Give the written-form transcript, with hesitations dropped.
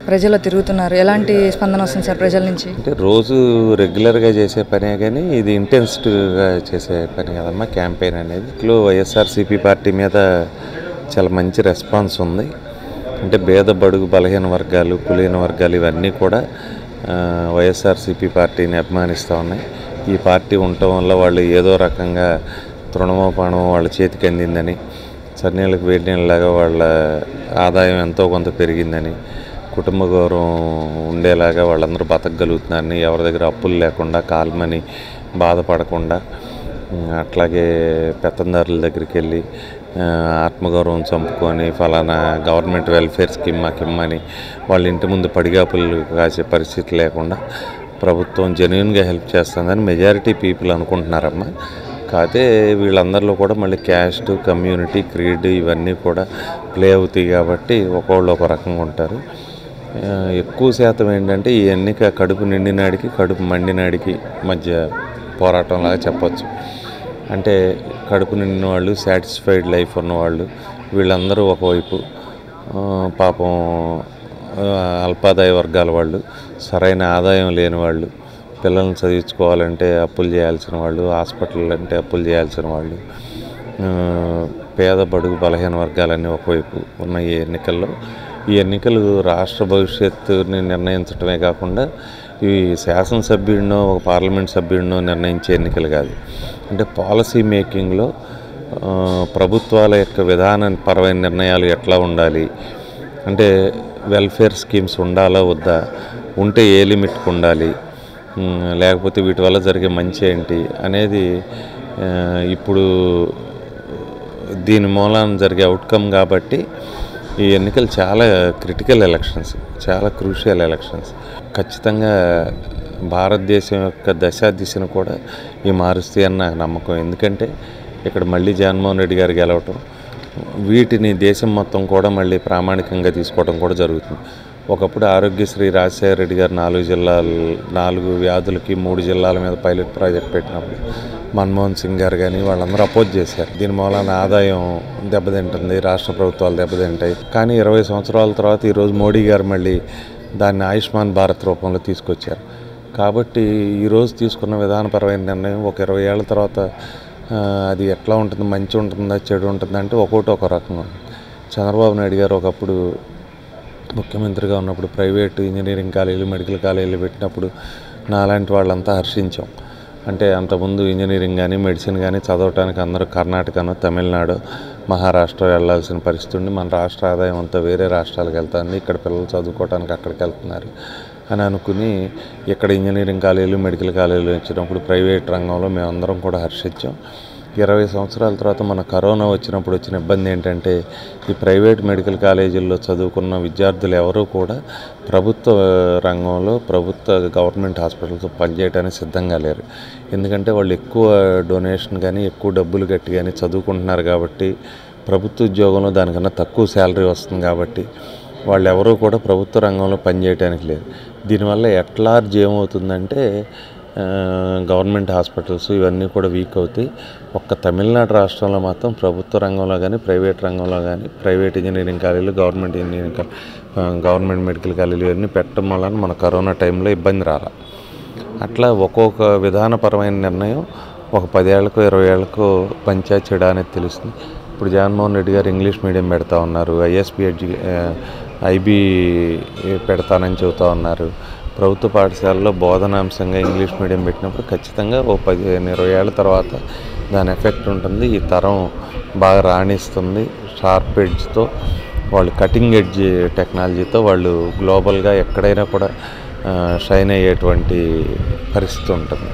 ప్రజల్లో తిరుగుతున్నారు. ఎలాంటి స్పందన వస్తుంది సార్ ప్రజల నుంచి? అంటే రోజు రెగ్యులర్గా చేసే పనే కానీ ఇది ఇంటెన్సివ్గా చేసే పని కదమ్మా క్యాంపెయిన్ అనేది. ఇట్లో వైఎస్ఆర్సీపీ పార్టీ మీద చాలా మంచి రెస్పాన్స్ ఉంది. అంటే పేద బడుగు బలహీన వర్గాలు, కులీన వర్గాలు ఇవన్నీ కూడా వైఎస్ఆర్సీపీ పార్టీని అభిమానిస్తూ ఉన్నాయి. ఈ పార్టీ ఉండటం వల్ల వాళ్ళు ఏదో రకంగా తృణమో పణమో వాళ్ళ చేతికి అందిందని, చన్నీళ్ళకి వేడి నీళ్ళలాగా వాళ్ళ ఆదాయం ఎంతో కొంత పెరిగిందని, కుటుంబ గౌరవం ఉండేలాగా వాళ్ళందరూ బతకగలుగుతున్నారని, ఎవరి దగ్గర అప్పులు లేకుండా కాల్మని బాధపడకుండా, అట్లాగే పెత్తందారుల దగ్గరికి వెళ్ళి ఆత్మగౌరవం చంపుకొని ఫలానా గవర్నమెంట్ వెల్ఫేర్ స్కీమ్ మాకు ఇమ్మని వాళ్ళ ఇంటి ముందు పడిగాపులు కాసే పరిస్థితి లేకుండా ప్రభుత్వం జెన్యూన్గా హెల్ప్ చేస్తుందని మెజారిటీ పీపుల్ అనుకుంటున్నారమ్మా. కాకపోతే వీళ్ళందరిలో కూడా మళ్ళీ క్యాస్ట్, కమ్యూనిటీ, క్రీడ్ ఇవన్నీ కూడా ప్లే అవుతాయి కాబట్టి ఒక్కొళ్ళు ఒక రకంగా ఉంటారు. ఎక్కువ శాతం ఏంటంటే ఈ ఎన్నిక కడుపు నిండినాడికి కడుపు మండినాడికి మధ్య పోరాటంలాగా చెప్పచ్చు. అంటే కడుపు నిండిన వాళ్ళు, సాటిస్ఫైడ్ లైఫ్ ఉన్నవాళ్ళు వీళ్ళందరూ ఒకవైపు, పాపం అల్పాదాయ వర్గాల వాళ్ళు, సరైన ఆదాయం లేని వాళ్ళు, పిల్లల్ని చదివించుకోవాలంటే అప్పులు చేయాల్సిన వాళ్ళు, హాస్పిటల్ అంటే అప్పులు చేయాల్సిన వాళ్ళు, పేద బడుగు బలహీన వర్గాలన్నీ ఒకవైపు ఉన్న ఈ ఎన్నికలు రాష్ట్ర భవిష్యత్తుని నిర్ణయించడమే కాకుండా ఇవి శాసనసభ్యుడినో ఒక పార్లమెంట్ సభ్యుడినో నిర్ణయించే ఎన్నికలు కాదు. అంటే పాలసీ మేకింగ్లో ప్రభుత్వాల యొక్క విధానపరమైన నిర్ణయాలు ఎట్లా ఉండాలి, అంటే వెల్ఫేర్ స్కీమ్స్ ఉండాలా వద్దా, ఉంటే ఏ లిమిట్కి ఉండాలి, లేకపోతే వీటి వల్ల జరిగే మంచి ఏంటి అనేది ఇప్పుడు దీని మూలాన జరిగే అవుట్కమ్. కాబట్టి ఈ ఎన్నికలు చాలా క్రిటికల్ ఎలక్షన్స్, చాలా క్రూషియల్ ఎలక్షన్స్. ఖచ్చితంగా భారతదేశం యొక్క దిశను కూడా ఈ మారుస్తాయని నాకు నమ్మకం. ఎందుకంటే ఇక్కడ మళ్ళీ జగన్మోహన్ రెడ్డి గారు గెలవటం, వీటిని దేశం మొత్తం కూడా మళ్ళీ ప్రామాణికంగా తీసుకోవడం కూడా జరుగుతుంది. ఒకప్పుడు ఆరోగ్యశ్రీ రాజశేఖర రెడ్డి గారు 4 వ్యాధులకి 3 జిల్లాల మీద పైలట్ ప్రాజెక్ట్ పెట్టినప్పుడు మన్మోహన్ సింగ్ గారు కానీ వాళ్ళందరూ అపోజ్ చేశారు. దీని మూలాన ఆదాయం దెబ్బతింటుంది, రాష్ట్ర ప్రభుత్వాలు దెబ్బతింటాయి. కానీ 20 సంవత్సరాల తర్వాత ఈరోజు మోడీ గారు మళ్ళీ దాన్ని ఆయుష్మాన్ భారత్ రూపంలో తీసుకొచ్చారు. కాబట్టి ఈరోజు తీసుకున్న విధానపరమైన నిర్ణయం ఒక 20 ఏళ్ల తర్వాత అది ఎట్లా ఉంటుంది, మంచి ఉంటుందా చెడు ఉంటుందా అంటే ఒక్కొక్కటి ఒక రకంగా ఉంటుంది. చంద్రబాబు నాయుడు గారు ఒకప్పుడు ముఖ్యమంత్రిగా ఉన్నప్పుడు ప్రైవేటు ఇంజనీరింగ్ కాలేజీలు, మెడికల్ కాలేజీలు పెట్టినప్పుడు నాలాంటి వాళ్ళంతా హర్షించాం. అంటే అంతకుముందు ఇంజనీరింగ్ కానీ మెడిసిన్ కానీ చదవటానికి అందరూ కర్ణాటకనో, తమిళనాడు, మహారాష్ట్ర వెళ్ళాల్సిన పరిస్థితి ఉండి మన రాష్ట్ర ఆదాయం అంతా వేరే రాష్ట్రాలకు వెళ్తుంది, ఇక్కడ పిల్లలు చదువుకోవడానికి అక్కడికి వెళ్తున్నారు అని అనుకుని ఇక్కడ ఇంజనీరింగ్ కాలేజీలు, మెడికల్ కాలేజీలు వచ్చినప్పుడు ప్రైవేట్ రంగంలో మేమందరం కూడా హర్షించాం. 20 సంవత్సరాల తర్వాత మన కరోనా వచ్చినప్పుడు వచ్చిన ఇబ్బంది ఏంటంటే ఈ ప్రైవేట్ మెడికల్ కాలేజీల్లో చదువుకున్న విద్యార్థులు ఎవరూ కూడా ప్రభుత్వ రంగంలో గవర్నమెంట్ హాస్పిటల్స్ పనిచేయడానికి సిద్ధంగా లేరు. ఎందుకంటే వాళ్ళు ఎక్కువ డొనేషన్ కానీ ఎక్కువ డబ్బులు కట్టి కానీ చదువుకుంటున్నారు కాబట్టి, ప్రభుత్వ ఉద్యోగంలో దానికన్నా తక్కువ శాలరీ వస్తుంది కాబట్టి వాళ్ళు ఎవరూ కూడా ప్రభుత్వ రంగంలో పనిచేయడానికి లేదు. దీనివల్ల ఎట్లార్జ్ ఏమవుతుందంటే గవర్నమెంట్ హాస్పిటల్స్ ఇవన్నీ కూడా వీక్ అవుతాయి. ఒక్క తమిళనాడు రాష్ట్రంలో మాత్రం ప్రభుత్వ రంగంలో కానీ ప్రైవేట్ రంగంలో కానీ ప్రైవేట్ ఇంజనీరింగ్ కాలేజీలు, గవర్నమెంట్ మెడికల్ కాలేజీలు ఇవన్నీ పెట్టడం వలన మన కరోనా టైంలో ఇబ్బంది రాలా. అట్లా ఒక్కొక్క విధానపరమైన నిర్ణయం ఒక 10 ఏళ్ళకో 20 ఏళ్ళకో పంచాయతీ చేయడం అనేది తెలుస్తుంది. ఇప్పుడు జగన్మోహన్ రెడ్డి గారు ఇంగ్లీష్ మీడియం పెడతా ఉన్నారు, ఐబీ పెడతానని చెబుతూ ఉన్నారు. ప్రభుత్వ పాఠశాలలో బోధనాంశంగా ఇంగ్లీష్ మీడియం పెట్టినప్పుడు ఖచ్చితంగా ఓ 15-20 ఏళ్ళ తర్వాత దాని ఎఫెక్ట్ ఉంటుంది. ఈ తరం బాగా రాణిస్తుంది. షార్ప్ ఎడ్జ్తో వాళ్ళు, కటింగ్ ఎడ్జ్ టెక్నాలజీతో వాళ్ళు గ్లోబల్గా ఎక్కడైనా కూడా షైన్ అయ్యేటువంటి పరిస్థితి ఉంటుంది.